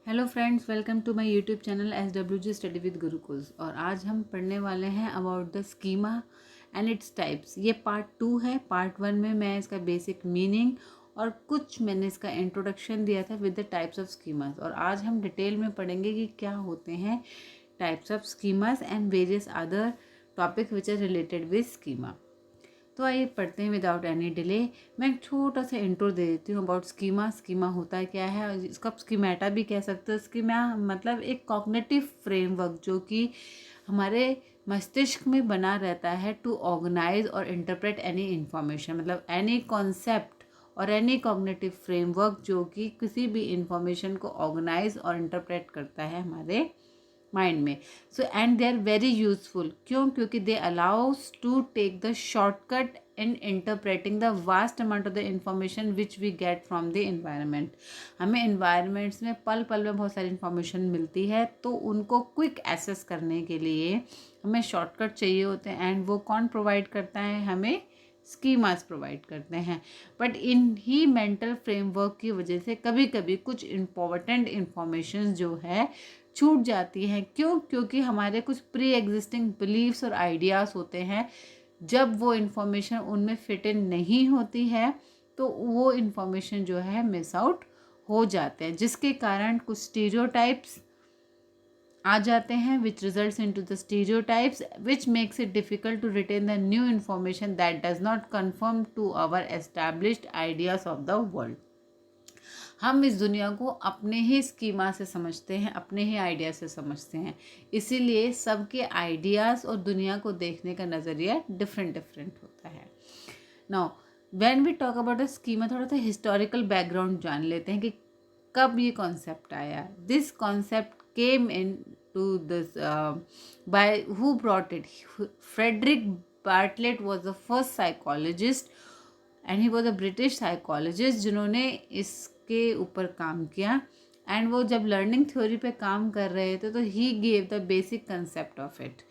Hello friends, welcome to my YouTube channel SWG study with Gurukuls. और आज हम पढ़ने वाले हैं about the schema and its types. ये पार्ट 2 है। पार्ट 1 में मैं इसका बेसिक मीनिंग और कुछ मैंने इसका इंट्रोडक्शन दिया था with the types of schemas. और आज हम डिटेल में पढ़ेंगे कि क्या होते हैं types of schemas and various other topic which are related with schema. तो आइए पढ़ते हैं विदाउट एनी डिले। मैं एक छोटा सा इंट्रो दे देती हूँ अबाउट स्कीमा। स्कीमा होता है क्या है, इसको आप स्कीमेटा भी कह सकते हो। स्कीमा मतलब एक कॉग्निटिव फ्रेमवर्क जो कि हमारे मस्तिष्क में बना रहता है टू ऑर्गेनाइज और इंटरप्रेट एनी इंफॉर्मेशन। मतलब एनी कॉन्सेप्ट और एनी कॉग्निटिव फ्रेमवर्क जो कि किसी भी इंफॉर्मेशन को ऑर्गेनाइज और इंटरप्रेट करता है हमारे माइंड में। So and they are very useful. क्योंकि they allows to take the shortcut in interpreting the vast amount of the information which we get from the environment. हमें इन्वायरमेंट्स में पल पल में बहुत सारी इंफॉर्मेशन मिलती है, तो उनको क्विक एसेस करने के लिए हमें शॉर्टकट चाहिए होते हैं। एंड वो कौन प्रोवाइड करता है? हमें स्कीमास प्रोवाइड करते हैं। But in he mental framework की वजह से कभी कभी कुछ इम्पोर्टेंट इंफॉर्मेशन जो है छूट जाती हैं। क्योंकि हमारे कुछ प्री एग्जिस्टिंग बिलीव्स और आइडियाज़ होते हैं। जब वो इन्फॉर्मेशन उनमें फिट इन नहीं होती है तो वो इन्फॉर्मेशन जो है मिस आउट हो जाते हैं, जिसके कारण कुछ स्टीरियोटाइप्स आ जाते हैं which results into the stereotypes which makes it difficult to retain the new information that does not confirm to our established ideas of the world. हम इस दुनिया को अपने ही स्कीमा से समझते हैं, अपने ही आइडिया से समझते हैं। इसीलिए सबके आइडियाज़ और दुनिया को देखने का नज़रिया डिफरेंट डिफरेंट होता है। Now when we talk about the schema, थोड़ा सा हिस्टोरिकल बैकग्राउंड जान लेते हैं कि कब ये कॉन्सेप्ट आया। This concept came into this by who brought it? Frederick Bartlett was the first psychologist and he was a British psychologist जिन्होंने इसके ऊपर काम किया। एंड वो जब लर्निंग थ्योरी पे काम कर रहे थे तो he gave the basic concept of it.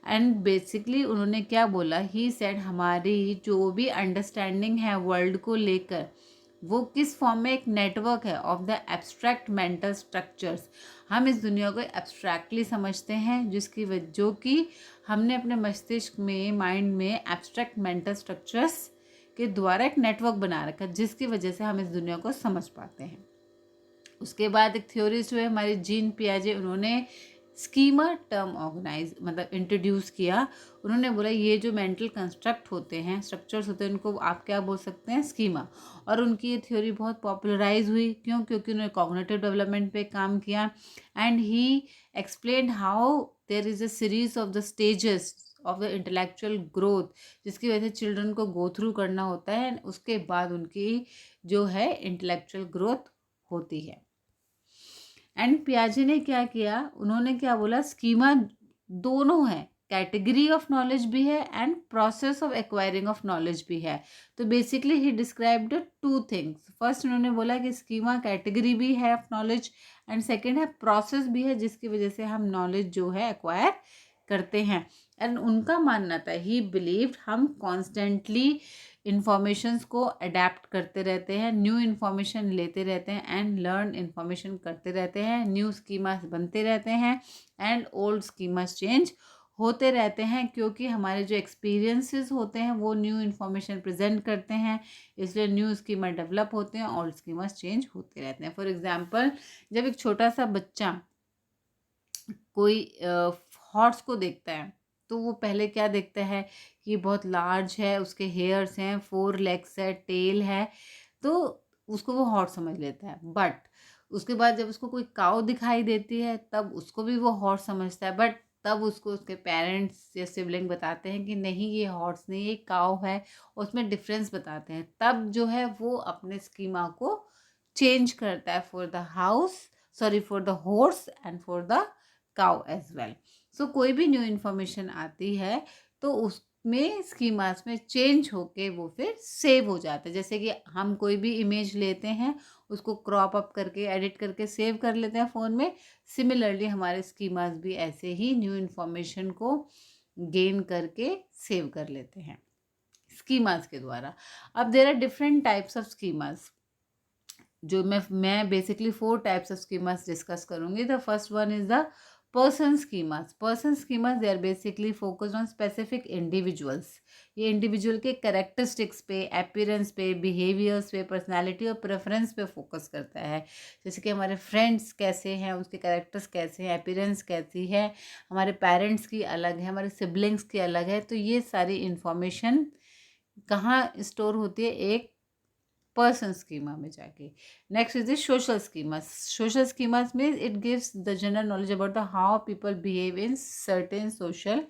And basically उन्होंने क्या बोला? ही सेड हमारी जो भी अंडरस्टैंडिंग है वर्ल्ड को लेकर वो किस फॉर्म में एक नेटवर्क है of the abstract mental structures. हम इस दुनिया को एब्स्ट्रैक्टली समझते हैं, जिसकी वजह जो कि हमने अपने मस्तिष्क में, माइंड में एब्स्ट्रैक्ट मेंटल स्ट्रक्चर्स के द्वारा एक नेटवर्क बना रखा है, जिसकी वजह से हम इस दुनिया को समझ पाते हैं। उसके बाद एक थ्योरिस्ट हुए हमारे जीन पियाजे, उन्होंने स्कीमा टर्म ऑर्गेनाइज मतलब इंट्रोड्यूस किया। उन्होंने बोला ये जो मेंटल कंस्ट्रक्ट होते हैं, स्ट्रक्चर्स होते हैं, उनको आप क्या बोल सकते हैं? स्कीमा। और उनकी ये थ्योरी बहुत पॉपुलराइज हुई। क्योंकि उन्होंने कॉग्निटिव डेवलपमेंट पे काम किया। And he explained how there is a series of the stages of the intellectual growth, जिसकी वजह से चिल्ड्रन को गो थ्रू करना होता है। उसके बाद उनकी जो है इंटेलेक्चुअल ग्रोथ होती है। एंड पियाजे ने क्या किया? उन्होंने क्या बोला? स्कीमा दोनों है, कैटेगरी ऑफ नॉलेज भी है and process of acquiring of knowledge भी है। तो बेसिकली ही डिस्क्राइब्ड टू थिंग्स। फर्स्ट उन्होंने बोला कि स्कीमा कैटेगरी भी है ऑफ नॉलेज एंड सेकेंड है प्रोसेस भी है, जिसकी वजह से हम नॉलेज जो है एक्वायर करते हैं। एंड उनका मानना था, ही बिलीव्ड हम कॉन्स्टेंटली इन्फॉर्मेशंस को अडेप्ट करते रहते हैं, न्यू इन्फॉर्मेशन लेते रहते हैं एंड लर्न इन्फॉर्मेशन करते रहते हैं, न्यू स्कीमास बनते रहते हैं एंड ओल्ड स्कीमास चेंज होते रहते हैं। क्योंकि हमारे जो एक्सपीरियंसेस होते हैं वो न्यू इन्फॉर्मेशन प्रेजेंट करते हैं, इसलिए न्यू स्कीमा डेवलप होते हैं, ओल्ड स्कीमास चेंज होते रहते हैं। फॉर एग्जाम्पल, जब एक छोटा सा बच्चा कोई हॉर्स को देखता है तो वो पहले क्या देखता है कि बहुत लार्ज है, उसके हेयर्स हैं, 4 लेग्स है, टेल है, तो उसको वो हॉर्स समझ लेता है। बट उसके बाद जब उसको कोई काऊ दिखाई देती है तब उसको भी वो हॉर्स समझता है। बट तब उसको उसके पेरेंट्स या सिबलिंग बताते हैं कि नहीं ये हॉर्स नहीं, ये काऊ है, उसमें डिफरेंस बताते हैं। तब जो है वो अपने स्कीमा को चेंज करता है for the house, sorry for the horse and for the cow as well. So कोई भी न्यू इन्फॉर्मेशन आती है तो उसमें स्कीमास में चेंज होके वो फिर सेव हो जाता है। जैसे कि हम कोई भी इमेज लेते हैं, उसको क्रॉप अप करके एडिट करके सेव कर लेते हैं फ़ोन में। सिमिलरली हमारे स्कीमास भी ऐसे ही न्यू इन्फॉर्मेशन को गेन करके सेव कर लेते हैं स्कीमास के द्वारा। अब there are different types of schemas. जो मैं basically 4 types of schemas discuss करूँगी। The first one is the person schemas. Person schemas they are basically focused on specific individuals. ये इंडिविजुअल के कैरेक्टरिस्टिक्स पे, अपीयरेंस पे, बिहेवियर्स पे, personality और preference पे फोकस करता है। जैसे कि हमारे फ्रेंड्स कैसे हैं, उसके कैरेक्टर्स कैसे हैं, अपीयरेंस कैसी है, हमारे पेरेंट्स की अलग है, हमारे सिबलिंग्स की अलग है। तो ये सारी इंफॉर्मेशन कहाँ स्टोर होती है? एक पर्सन स्कीमा में जाके। Next is the social schemas. Social schemas में it gives the general knowledge about the how people behave in certain social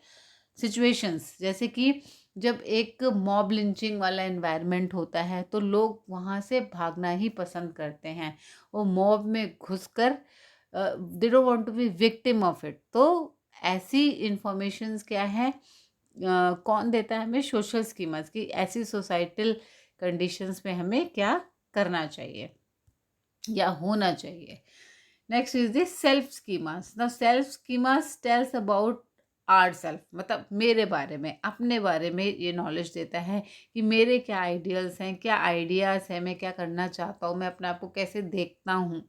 situations. जैसे कि जब एक मॉब लिंचिंग वाला एनवायरनमेंट होता है तो लोग वहाँ से भागना ही पसंद करते हैं। वो मॉब में घुसकर they don't want to be victim of it. तो ऐसी इंफॉर्मेशंस क्या है, कौन देता है हमें? सोशल स्कीमास की ऐसी सोसाइटल कंडीशंस में हमें क्या करना चाहिए या होना चाहिए। Next is this self schemas. Now self schemas tells about our self, मतलब मेरे बारे में, अपने बारे में ये नॉलेज देता है कि मेरे क्या आइडियल्स हैं, क्या आइडियाज़ हैं, मैं क्या करना चाहता हूँ, मैं अपने आप को कैसे देखता हूँ।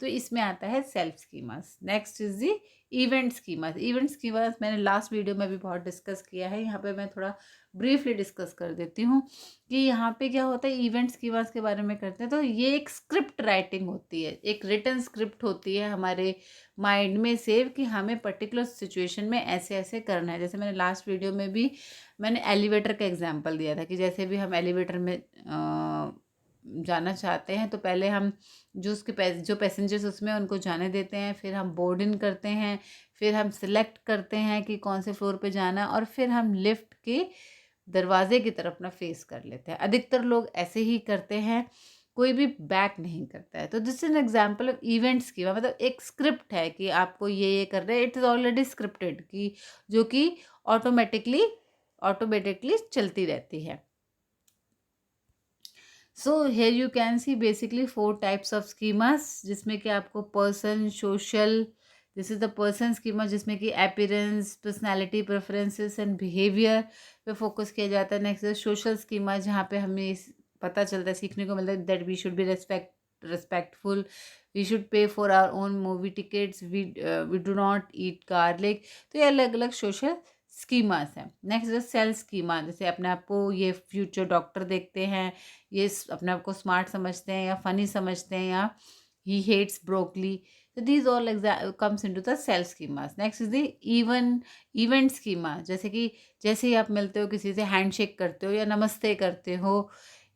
तो इसमें आता है self schemas. Next is the event schemas. Event schemas मैंने लास्ट वीडियो में भी बहुत डिस्कस किया है, यहाँ पे मैं थोड़ा ब्रीफली डिस्कस कर देती हूँ कि यहाँ पे क्या होता है। इवेंट स्कीमास के बारे में करते हैं तो ये एक स्क्रिप्ट राइटिंग होती है, एक रिटन स्क्रिप्ट होती है हमारे माइंड में सेव कि हमें पर्टिकुलर सिचुएशन में ऐसे ऐसे करना है। जैसे मैंने लास्ट वीडियो में भी मैंने एलिवेटर का एग्जाम्पल दिया था कि जैसे भी हम एलिवेटर में जाना चाहते हैं तो पहले हम जो पैसेंजर्स उसमें उनको जाने देते हैं, फिर हम बोर्ड इन करते हैं, फिर हम सिलेक्ट करते हैं कि कौन से फ्लोर पे जाना, और फिर हम लिफ्ट के दरवाजे की तरफ अपना फेस कर लेते हैं। अधिकतर लोग ऐसे ही करते हैं, कोई भी बैक नहीं करता है। तो this is an example of events की, मतलब एक स्क्रिप्ट है कि आपको ये कर रहे हैं। इट इज़ ऑलरेडी स्क्रिप्टेड की जो कि ऑटोमेटिकली चलती रहती है। So here you can see basically 4 types of schemas, जिसमें कि आपको person, social, this is the person schema जिसमें कि appearance, personality, preferences and behaviour पे फोकस किया जाता है। नेक्स्ट सोशल स्कीमा जहाँ पे हमें पता चलता है, सीखने को मिलता है that we should be respectful, we should pay for our own movie tickets, we do not eat garlic। तो ये अलग अलग सोशल स्कीमास हैं। नेक्स्ट इज सेल्फ स्कीमा, जैसे अपने आप को ये फ्यूचर डॉक्टर देखते हैं, ये अपने आप को स्मार्ट समझते हैं या फनी समझते हैं, या ही हेट्स ब्रोकली। तो these all comes into the self schemas. Next is the event schema, जैसे कि जैसे ही आप मिलते हो किसी से हैंडशेक करते हो या नमस्ते करते हो,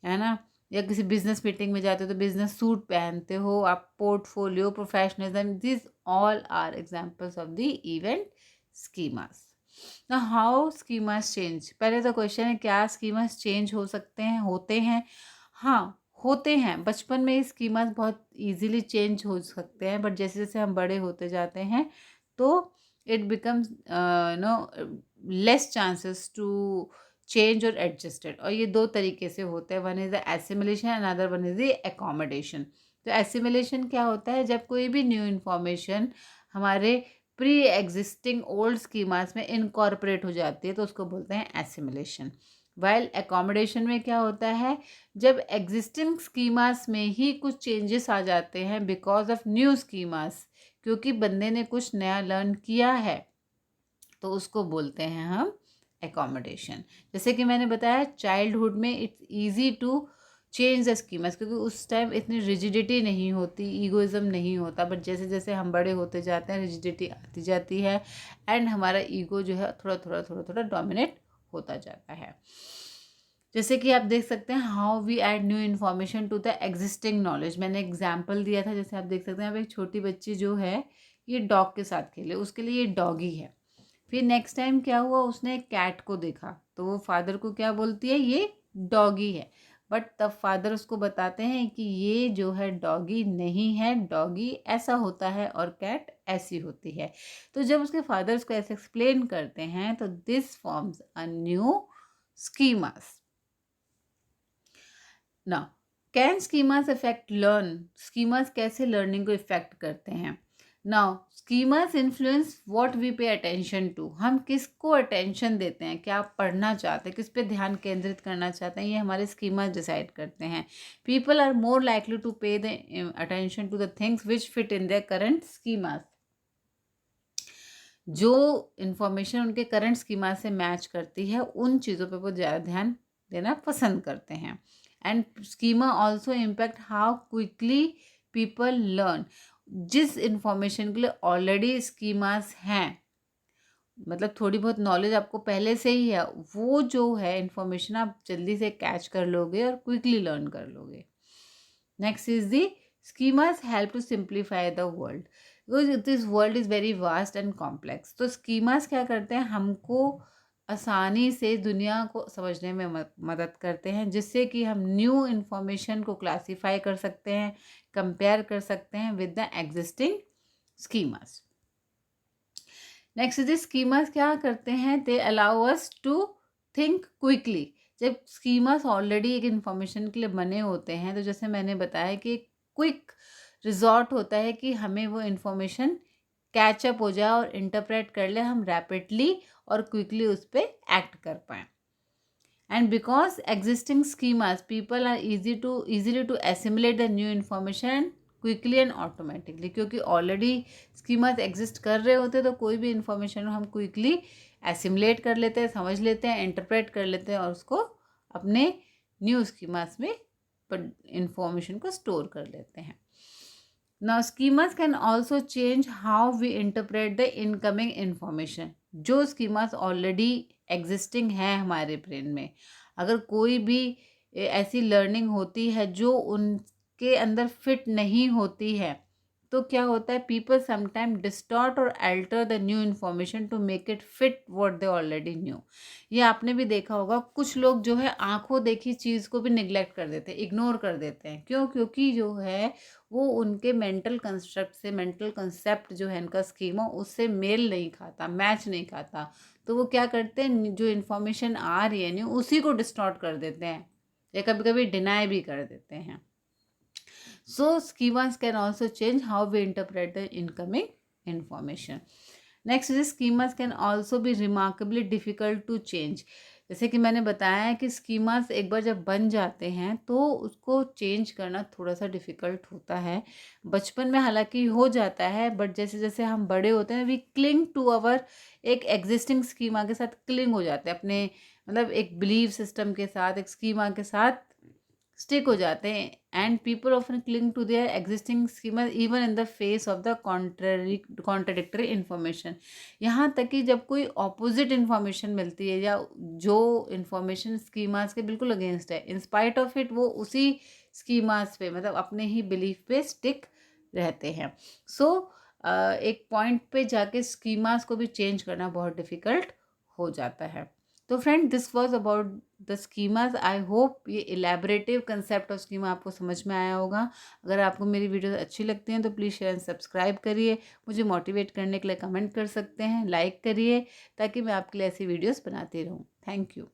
है ना, या किसी बिजनेस मीटिंग में जाते हो तो बिजनेस सूट पहनते हो आप, portfolio, professionalism, this all are examples of the event schemas. ना हाउ स्कीमास चेंज, पहले तो क्वेश्चन है क्या स्कीमास चेंज हो सकते हैं, होते हैं? हाँ होते हैं। बचपन में स्कीमास बहुत इजीली चेंज हो सकते हैं, बट जैसे जैसे हम बड़े होते जाते हैं तो it becomes no less chances to change और एडजस्टेड। और ये 2 तरीके से होते हैं, one is the assimilation, another one is the accommodation. तो एसिमिलेशन क्या होता है? जब कोई भी न्यू इन्फॉर्मेशन हमारे प्री एग्जिस्टिंग ओल्ड स्कीमास में इनकॉर्पोरेट हो जाती है तो उसको बोलते हैं एसिमिलेशन। वाइल एकोमोडेशन में क्या होता है? जब एग्जिस्टिंग स्कीमास में ही कुछ चेंजेस आ जाते हैं बिकॉज ऑफ न्यू स्कीमास, क्योंकि बंदे ने कुछ नया लर्न किया है, तो उसको बोलते हैं हम एकोमोडेशन। जैसे कि मैंने बताया चाइल्डहुड में it's easy to change the schemas, क्योंकि उस टाइम इतनी रिजिडिटी नहीं होती, ईगोइज्म नहीं होता, बट जैसे जैसे हम बड़े होते जाते हैं रिजिडिटी आती जाती है एंड हमारा ईगो जो है थोड़ा डोमिनेट होता जाता है। जैसे कि आप देख सकते हैं how we add new information to the existing knowledge. मैंने एग्जाम्पल दिया था, जैसे आप देख सकते हैं अब एक छोटी बच्ची जो है ये डॉग के साथ खेले, उसके लिए ये डॉगी है। फिर नेक्स्ट टाइम क्या हुआ, उसने एक कैट को देखा तो वो फादर को क्या बोलती है, ये डॉगी है। बट तब फादर उसको बताते हैं कि ये जो है डॉगी नहीं है, डॉगी ऐसा होता है और कैट ऐसी होती है। तो जब उसके फादर उसको ऐसे एक्सप्लेन करते हैं तो this forms a new schemas. ना can schemas effect learn, schemas कैसे लर्निंग को इफेक्ट करते हैं? Now schemas influence what we pay attention to, हम किसको अटेंशन देते हैं, क्या पढ़ना चाहते हैं, किस पे ध्यान केंद्रित करना चाहते हैं, ये हमारे स्कीमास डिसाइड करते हैं. People are more likely to pay the attention to the things which fit in their current schemas. जो इन्फॉर्मेशन उनके करंट स्कीमा से मैच करती है उन चीज़ों पे वो ज़्यादा ध्यान देना पसंद करते हैं. And schema also impact how quickly people learn. जिस इन्फॉर्मेशन के लिए ऑलरेडी स्कीमास हैं, मतलब थोड़ी बहुत नॉलेज आपको पहले से ही है, वो जो है इन्फॉर्मेशन आप जल्दी से कैच कर लोगे और क्विकली लर्न कर लोगे. Next is the schemas help to simplify the world because this world is very vast and complex. तो schemas क्या करते हैं, हमको आसानी से दुनिया को समझने में मदद करते हैं, जिससे कि हम न्यू इन्फॉर्मेशन को क्लासीफाई कर सकते हैं, कंपेयर कर सकते हैं with the existing schemas. Next is schemas क्या करते हैं, they allow us to think quickly. जब स्कीमास ऑलरेडी एक इन्फॉर्मेशन के लिए बने होते हैं, तो जैसे मैंने बताया कि क्विक रिजॉर्ट होता है कि हमें वो इन्फॉर्मेशन कैचअप हो जाए और इंटरप्रेट कर ले, हम रैपिडली और क्विकली उस पर एक्ट कर पाएँ. And because existing schemas, people are easily to assimilate the new information quickly and automatically. क्योंकि ऑलरेडी स्कीमास एग्जिस्ट कर रहे होते हैं, तो कोई भी इंफॉर्मेशन हम क्विकली एसिमुलेट कर लेते हैं, समझ लेते हैं, इंटरप्रेट कर लेते हैं और उसको अपने न्यू स्कीमास में इंफॉर्मेशन को स्टोर कर लेते हैं. Now schemas can also change how we interpret the incoming information. जो स्कीमास ऑलरेडी एग्जिस्टिंग है हमारे ब्रेन में, अगर कोई भी ऐसी लर्निंग होती है जो उनके अंदर फिट नहीं होती है, तो क्या होता है, पीपल समटाइम डिस्टॉर्ट और alter the new information to make it fit what they already knew. ये आपने भी देखा होगा, कुछ लोग जो है आंखों देखी चीज़ को भी निगलेक्ट कर देते हैं, इग्नोर कर देते हैं. क्यों? क्योंकि जो है वो उनके मेंटल कंस्ट्रक्ट से, मेंटल कंसेप्ट जो है इनका स्कीमा, उससे मेल नहीं खाता, मैच नहीं खाता. तो वो क्या करते हैं, जो इन्फॉर्मेशन आ रही है न्यू, उसी को डिस्टॉर्ट कर देते हैं या कभी कभी डिनाई भी कर देते हैं. So schemas can also change how we interpret the incoming information. Next is schemas can also be remarkably difficult to change. जैसे कि मैंने बताया है कि स्कीमास एक बार जब बन जाते हैं तो उसको चेंज करना थोड़ा सा डिफ़िकल्ट होता है. बचपन में हालांकि हो जाता है, बट जैसे जैसे हम बड़े होते हैं, वी क्लिंग टू अवर, एक एग्जिस्टिंग स्कीमा के साथ क्लिंग हो जाते हैं, अपने मतलब एक बिलीव सिस्टम के साथ, एक स्कीमा के साथ स्टिक हो जाते हैं. And people often cling to their existing schema even in the face of the contradictory information. यहाँ तक कि जब कोई ऑपोजिट इन्फॉर्मेशन मिलती है या जो इन्फॉर्मेशन स्कीमास के बिल्कुल अगेंस्ट है, इन स्पाइट ऑफ इट वो उसी स्कीमास पे, मतलब अपने ही बिलीफ पे स्टिक रहते हैं. सो एक पॉइंट पे जाके स्कीमास को भी चेंज करना बहुत डिफ़िकल्ट हो जाता है. तो friend, this was about the schemas. I hope ये इलेबरेटिव कंसेप्ट ऑफ स्कीमा आपको समझ में आया होगा. अगर आपको मेरी वीडियोस अच्छी लगती हैं तो प्लीज़ शेयर एंड सब्सक्राइब करिए. मुझे मोटिवेट करने के लिए कमेंट कर सकते हैं, लाइक करिए, ताकि मैं आपके लिए ऐसी वीडियोस बनाती रहूँ. Thank you.